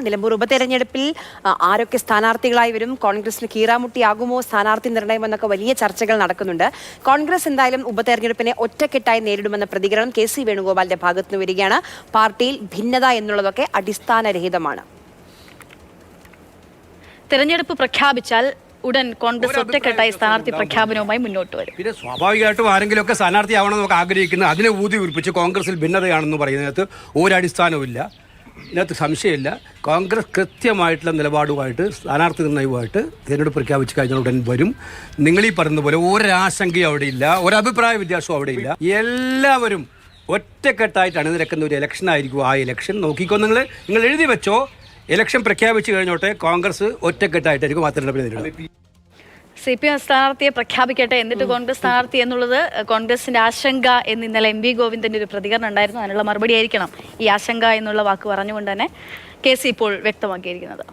നിലമ്പൂർ ഉപതെരഞ്ഞെടുപ്പിൽ ആരൊക്കെ സ്ഥാനാർത്ഥികളായി വരും, കോൺഗ്രസിന് കീറാമുട്ടിയാകുമോ സ്ഥാനാർത്ഥി നിർണയം എന്നൊക്കെ വലിയ ചർച്ചകൾ നടക്കുന്നുണ്ട്. കോൺഗ്രസ് എന്തായാലും ഉപതെരഞ്ഞെടുപ്പിനെ ഒറ്റക്കെട്ടായി നേരിടുമെന്ന പ്രതികരണം കെ.സി. വേണുഗോപാലിന്റെ ഭാഗത്തുനിന്ന് വരികയാണ്. പാർട്ടിയിൽ ഭിന്നത എന്നുള്ളതൊക്കെ അടിസ്ഥാനരഹിതമാണ്. തെരഞ്ഞെടുപ്പ് പ്രഖ്യാപിച്ചാൽ ഉടൻ കോൺഗ്രസ് ഒറ്റക്കെട്ടായി സ്ഥാനാർത്ഥി പ്രഖ്യാപനവുമായി മുന്നോട്ട് വരും. പിന്നെ സ്വാഭാവികമായിട്ടും ആരെങ്കിലുമൊക്കെ സ്ഥാനാർത്ഥിയാവണം നമുക്ക് ആഗ്രഹിക്കുന്നത് അതിനെ ഊതി ഉറപ്പിച്ച് കോൺഗ്രസിൽ ഭിന്നതയാണെന്ന് പറയുന്നതിനകത്ത് ഒരടിസ്ഥാനവുമില്ല. ഇതിനകത്ത് സംശയമില്ല. കോൺഗ്രസ് കൃത്യമായിട്ടുള്ള നിലപാടുമായിട്ട് സ്ഥാനാർത്ഥി നിർണ്ണയവുമായിട്ട് തിരഞ്ഞെടുപ്പ് പ്രഖ്യാപിച്ച് കഴിഞ്ഞാൽ ഉടൻ വരും. നിങ്ങളീ പറഞ്ഞതുപോലെ ഒരാശങ്കയും അവിടെയില്ല, ഒരഭിപ്രായ വ്യത്യാസവും അവിടെയില്ല. എല്ലാവരും ഒറ്റക്കെട്ടായിട്ട് അണിനിരക്കുന്ന ഒരു ഇലക്ഷൻ ആയിരിക്കും. ആ ഇലക്ഷൻ നോക്കിക്കോ, നിങ്ങൾ എഴുതി വെച്ചോ. ഇലക്ഷൻ പ്രഖ്യാപിച്ചു കഴിഞ്ഞോട്ടെ, കോൺഗ്രസ് ഒറ്റക്കെട്ടായിട്ടായിരിക്കും ആ തിരഞ്ഞെടുപ്പിൽ നേരിടുന്നത്. CPM സ്ഥാനാർത്ഥിയെ പ്രഖ്യാപിക്കട്ടെ, എന്നിട്ട് കോൺഗ്രസ് സ്ഥാനാർത്ഥി എന്നുള്ളത് കോൺഗ്രസിന്റെ ആശങ്ക എന്ന് ഇന്നലെ MP ഗോവിന്ദന്റെ ഒരു പ്രതികരണം ഉണ്ടായിരുന്നു. അതിനുള്ള മറുപടി ആയിരിക്കണം ഈ ആശങ്ക എന്നുള്ള വാക്ക് പറഞ്ഞുകൊണ്ട് തന്നെ കെ.സി. ഇപ്പോൾ വ്യക്തമാക്കിയിരിക്കുന്നത്.